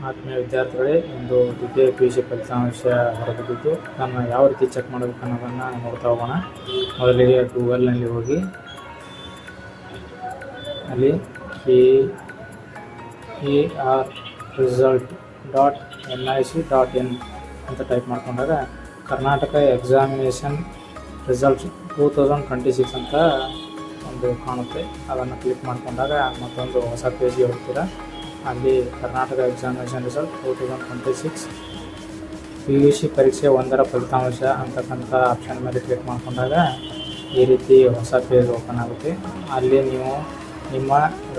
ಆತ್ಮೀಯ ವಿದ್ಯಾರ್ಥಿಗಳೇ, ಇಂದು ದ್ವಿತೀಯ PUC ಫಲಿತಾಂಶ ಹೊರಬಿದ್ದಿದ್ದು. ನಾನು ಯಾವ ರೀತಿ ಚೆಕ್ ಮಾಡಬೇಕು ಅನ್ನೋದನ್ನು ನೋಡ್ತಾ ಹೋಗೋಣ. ಮೊದಲಿಗೆ ಗೂಗಲ್ನಲ್ಲಿ ಹೋಗಿ ಅಲ್ಲಿ KERresult.nic.in ಅಂತ ಟೈಪ್ ಮಾಡ್ಕೊಂಡಾಗ ಕರ್ನಾಟಕ ಎಕ್ಸಾಮಿನೇಷನ್ ರಿಸಲ್ಟ್ಸ್ 2026 ಅಂತ ಒಂದು ಕಾಣುತ್ತೆ. ಅದನ್ನು ಕ್ಲಿಕ್ ಮಾಡ್ಕೊಂಡಾಗ ಮತ್ತೊಂದು ಹೊಸ ಪೇಜ್ಗೆ ಹೋಗ್ತೀರಾ. ಅಲ್ಲಿ ಕರ್ನಾಟಕ ಎಕ್ಸಾಮಿನೇಷನ್ ರಿಸಲ್ಟ್ 2026 PUC ಪರೀಕ್ಷೆ 1ರ ಫಲಿತಾಂಶ ಅಂತಕ್ಕಂಥ ಆಪ್ಷನ್ ಮೇಲೆ ಕ್ಲಿಕ್ ಮಾಡ್ಕೊಂಡಾಗ ಈ ರೀತಿ ಹೊಸ ಪೇಜ್ ಓಪನ್ ಆಗುತ್ತೆ. ಅಲ್ಲಿ ನೀವು ನಿಮ್ಮ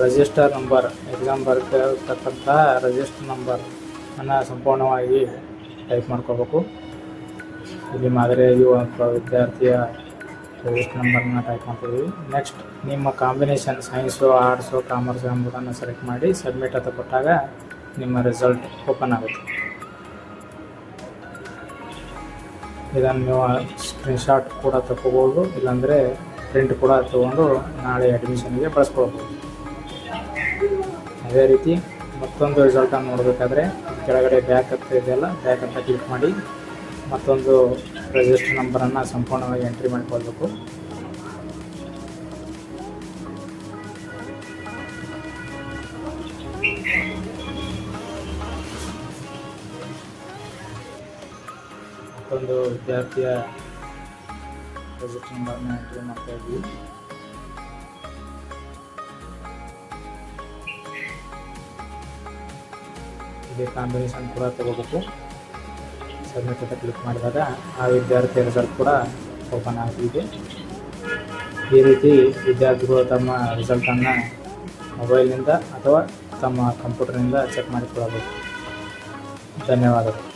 ರಿಜಿಸ್ಟರ್ ನಂಬರ್, ಎಕ್ಸಾಮ್ ಬರ್ತಕ್ಕಂಥ ರಿಜಿಸ್ಟರ್ ನಂಬರ್ ಅನ್ನು ಸಂಪೂರ್ಣವಾಗಿ ಟೈಪ್ ಮಾಡ್ಕೋಬೇಕು. ಇಲ್ಲಿ ಮಾದರಿಯಾಗಿ ಒಬ್ಬ ವಿದ್ಯಾರ್ಥಿಯ ರಿಜಿಸ್ಟರ್ ನಂಬರ್ನ ಟೈಪ್ ಮಾಡ್ತೀವಿ. ನೆಕ್ಸ್ಟ್ ನಿಮ್ಮ ಕಾಂಬಿನೇಷನ್ ಸೈನ್ಸು, ಆರ್ಟ್ಸು, ಕಾಮರ್ಸು ಎಂಬುದನ್ನು ಸೆಲೆಕ್ಟ್ ಮಾಡಿ ಸಬ್ಮಿಟ್ ಅಂತ ಕೊಟ್ಟಾಗ ನಿಮ್ಮ ರಿಸಲ್ಟ್ ಓಪನ್ ಆಗುತ್ತೆ. ಇದನ್ನು ನೀವು ಸ್ಕ್ರೀನ್ಶಾಟ್ ಕೂಡ ತಗೋಬೋದು, ಇಲ್ಲಾಂದರೆ ಪ್ರಿಂಟ್ ಕೂಡ ತೊಗೊಂಡು ನಾಳೆ ಅಡ್ಮಿಷನ್ಗೆ ಬಳಸ್ಕೊಳ್ಬೋದು. ಅದೇ ರೀತಿ ಮತ್ತೊಂದು ರಿಸಲ್ಟನ್ನು ನೋಡಬೇಕಾದ್ರೆ ಕೆಳಗಡೆ ಬ್ಯಾಕ್ ಅಂತ ಇದೆಯಲ್ಲ, ಬ್ಯಾಕ್ ಅಂತ ಕ್ಲಿಕ್ ಮಾಡಿ ಮತ್ತೊಂದು ರಿಜಿಸ್ಟರ್ ನಂಬರನ್ನು ಸಂಪೂರ್ಣವಾಗಿ ಎಂಟ್ರಿ ಮಾಡಿಕೊಳ್ಬೇಕು. ಮತ್ತೊಂದು ವಿದ್ಯಾರ್ಥಿಯ ರಿಜಿಸ್ಟರ್ ನಂಬರ್ನ ಎಂಟ್ರಿ ಮಾಡ್ತಾ ಇದ್ವಿ. ಇಲ್ಲಿ ಕಾಂಬಿನೇಷನ್ ಕೂಡ ತಗೋಬೇಕು. ಸಬ್ಮಿಟ್ ಅಂತ ಕ್ಲಿಕ್ ಮಾಡಿದಾಗ ಆ ವಿದ್ಯಾರ್ಥಿಯ ರಿಸಲ್ಟ್ ಕೂಡ ಓಪನ್ ಆಗಿದೆ. ಈ ರೀತಿ ವಿದ್ಯಾರ್ಥಿಗಳು ತಮ್ಮ ರಿಸಲ್ಟನ್ನು ಮೊಬೈಲ್ನಿಂದ ಅಥವಾ ತಮ್ಮ ಕಂಪ್ಯೂಟರ್ನಿಂದ ಚೆಕ್ ಮಾಡಿಕೊಳ್ಳಬೇಕು. ಧನ್ಯವಾದಗಳು.